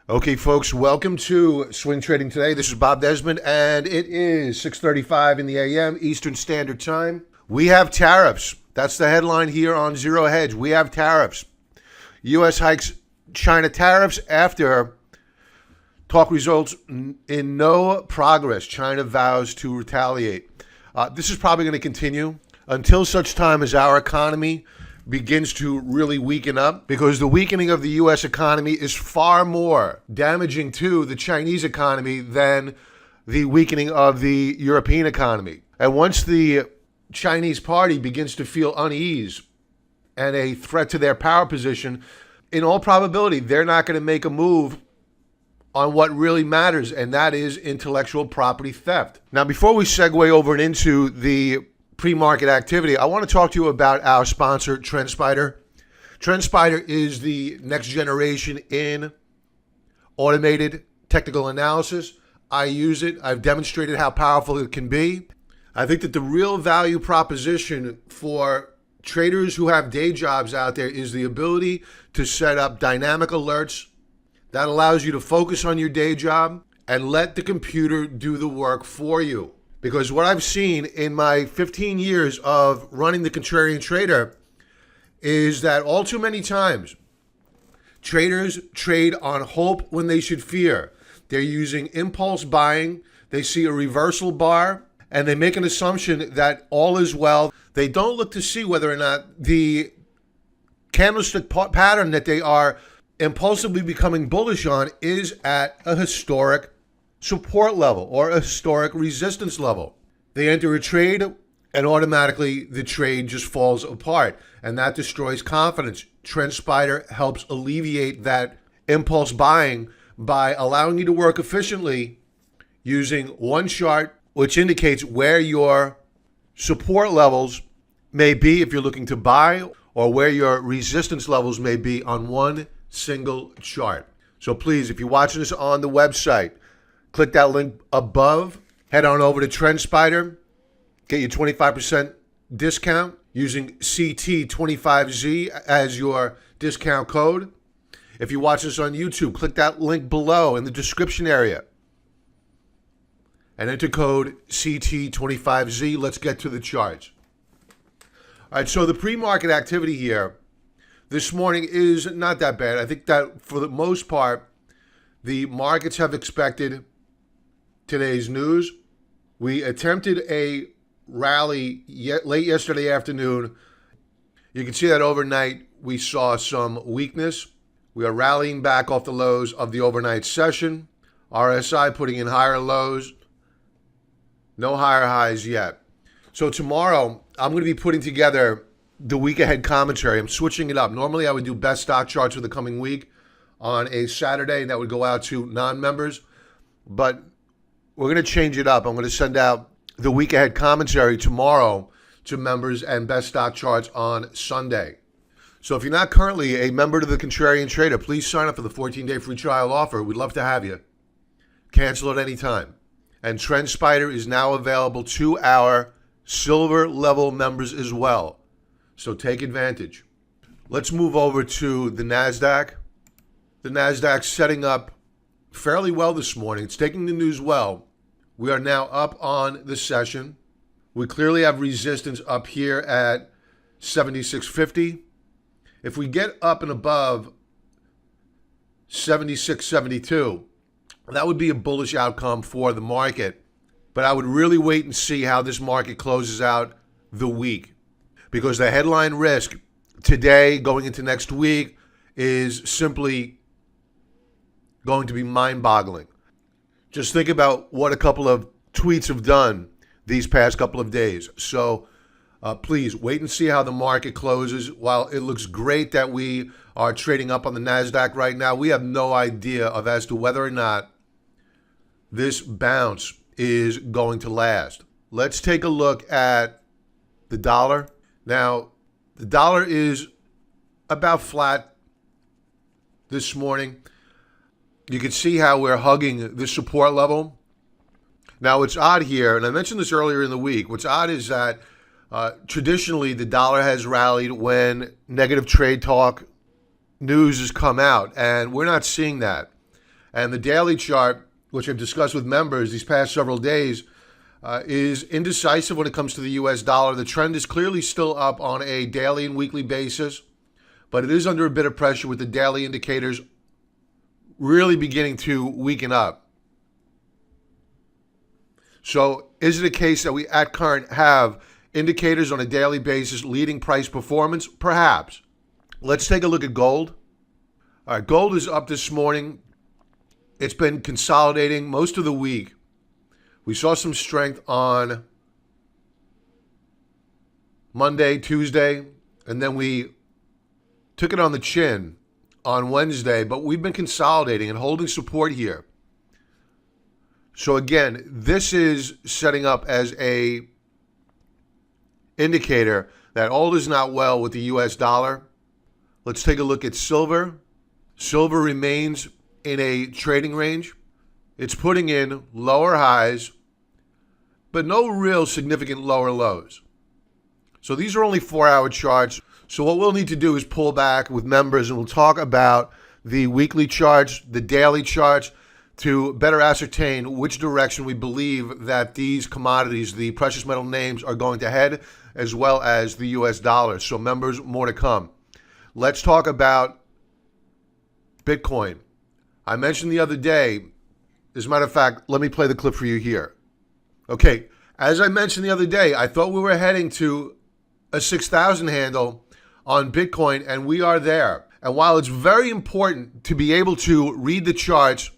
Okay, folks, welcome to Swing Trading Today. This is Bob Desmond, and it is 6:35 in the a.m. Eastern Standard Time. We have tariffs. That's the headline here on Zero Hedge. We have tariffs. U.S. hikes China tariffs after talk results in no progress. China vows to retaliate. This is probably going to continue until such time as our economy begins to really weaken up, because the weakening of the U.S. economy is far more damaging to the Chinese economy than the weakening of the European economy. And once the Chinese party begins to feel unease and a threat to their power position, in all probability, they're not going to make a move on what really matters, and that is intellectual property theft. Now, before we segue over and into the pre-market activity, I want to talk to you about our sponsor, TrendSpider. TrendSpider is the next generation in automated technical analysis. I use it. I've demonstrated how powerful it can be. I think that the real value proposition for traders who have day jobs out there is the ability to set up dynamic alerts that allows you to focus on your day job and let the computer do the work for you. Because what I've seen in my 15 years of running the Contrarian Trader is that all too many times, traders trade on hope when they should fear. They're using impulse buying. They see a reversal bar, and they make an assumption that all is well. They don't look to see whether or not the candlestick pattern that they are impulsively becoming bullish on is at a historic support level or a historic resistance level. They enter a trade and automatically the trade just falls apart, and that destroys confidence. TrendSpider helps alleviate that impulse buying by allowing you to work efficiently using one chart, which indicates where your support levels may be if you're looking to buy, or where your resistance levels may be on one single chart. So please, if you're watching this on the website, click that link above, head on over to TrendSpider, get your 25% discount using CT25Z as your discount code. If you watch this on YouTube, click that link below in the description area and enter code CT25Z. Let's get to the charts. All right, so the pre-market activity here this morning is not that bad. I think that for the most part, the markets have expected today's news. We attempted a rally late yesterday afternoon. You can see that overnight we saw some weakness. We are rallying back off the lows of the overnight session. RSI putting in higher lows. No higher highs yet. So tomorrow, I'm going to be putting together the week ahead commentary. I'm switching it up. Normally, I would do best stock charts for the coming week on a Saturday, and that would go out to non-members. But we're going to change it up. I'm going to send out the week ahead commentary tomorrow to members and best stock charts on Sunday. So if you're not currently a member to the Contrarian Trader, please sign up for the 14-day free trial offer. We'd love to have you. Cancel at any time. And TrendSpider is now available to our silver level members as well. So take advantage. Let's move over to the NASDAQ. The NASDAQ's setting up fairly well this morning. It's taking the news well. We are now up on the session. We clearly have resistance up here at 76.50. If we get up and above 76.72, that would be a bullish outcome for the market. But I would really wait and see how this market closes out the week, because the headline risk today going into next week is simply going to be mind-boggling. Just think about what a couple of tweets have done these past couple of days. So please wait and see how the market closes. While it looks great that we are trading up on the NASDAQ right now, we have no idea as to whether or not this bounce is going to last. Let's take a look at the dollar. Now, the dollar is about flat this morning. You can see how we're hugging the support level. Now, what's odd here, and I mentioned this earlier in the week, what's odd is that traditionally the dollar has rallied when negative trade talk news has come out, and we're not seeing that. And the daily chart, which I've discussed with members these past several days, is indecisive when it comes to the U.S. dollar. The trend is clearly still up on a daily and weekly basis, but it is under a bit of pressure with the daily indicators really beginning to weaken up. So is it a case that we at current have indicators on a daily basis leading price performance? Perhaps. Let's take a look at gold. All right, gold is up this morning. It's been consolidating most of the week. We saw some strength on Monday, Tuesday, and then we took it on the chin on Wednesday, but we've been consolidating and holding support here. So again, this is setting up as a indicator that all is not well with the US dollar. Let's take a look at silver. Silver remains in a trading range. It's putting in lower highs, but no real significant lower lows. So these are only 4-hour charts. So what we'll need to do is pull back with members, and we'll talk about the weekly charts, the daily charts, to better ascertain which direction we believe that these commodities, the precious metal names, are going to head, as well as the US dollar. So members, more to come. Let's talk about Bitcoin. I mentioned the other day, as a matter of fact, let me play the clip for you here. Okay, as I mentioned the other day, I thought we were heading to a 6,000 handle on Bitcoin, and we are there. And while it's very important to be able to read the charts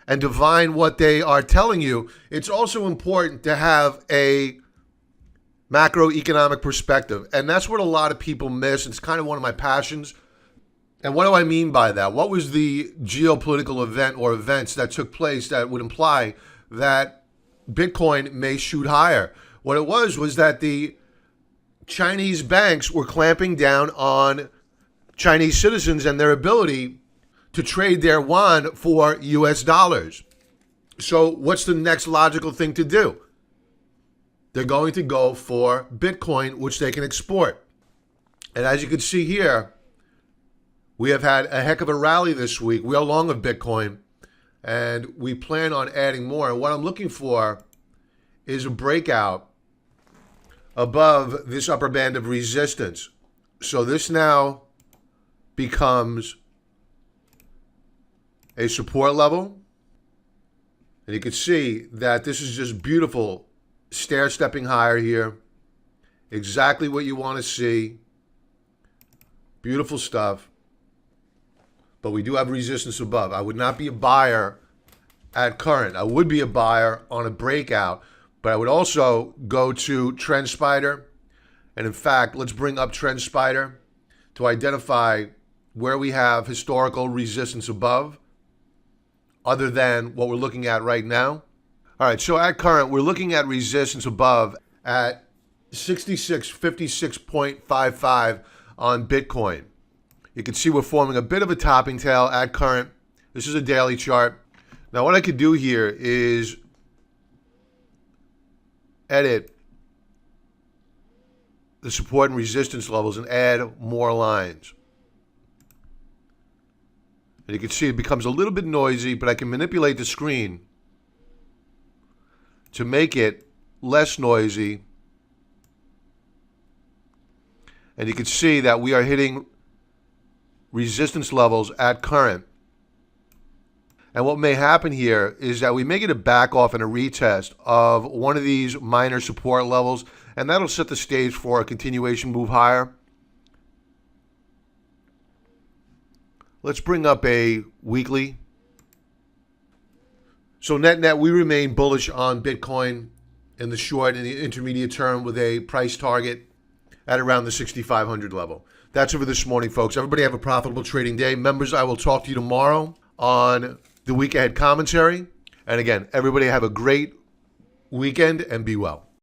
and divine what they are telling you, it's also important to have a macroeconomic perspective. And that's what a lot of people miss. It's kind of one of my passions. And what do I mean by that? What was the geopolitical event or events that took place that would imply that Bitcoin may shoot higher? What it was that the Chinese banks were clamping down on Chinese citizens and their ability to trade their yuan for US dollars. So what's the next logical thing to do? They're going to go for Bitcoin, which they can export. And as you can see here, we have had a heck of a rally this week. We are long of Bitcoin, and we plan on adding more. And what I'm looking for is a breakout above this upper band of resistance. So this now becomes a support level. And you can see that this is just beautiful stair-stepping higher here. Exactly what you want to see. Beautiful stuff. But we do have resistance above. I would not be a buyer at current. I would be a buyer on a breakout, but I would also go to Trend Spider. And in fact, let's bring up Trend Spider to identify where we have historical resistance above, other than what we're looking at right now. All right, so at current, we're looking at resistance above at 6656.55 on Bitcoin. You can see we're forming a bit of a topping tail at current. This is a daily chart. Now what I could do here is edit the support and resistance levels and add more lines. And you can see it becomes a little bit noisy, but I can manipulate the screen to make it less noisy. And you can see that we are hitting resistance levels at current. And what may happen here is that we may get a back off and a retest of one of these minor support levels, and that'll set the stage for a continuation move higher. Let's bring up a weekly. So net, we remain bullish on Bitcoin in the short and the intermediate term with a price target at around the 6,500 level. That's it for this morning, folks. Everybody have a profitable trading day. Members, I will talk to you tomorrow on the week ahead commentary. And again, everybody have a great weekend and be well.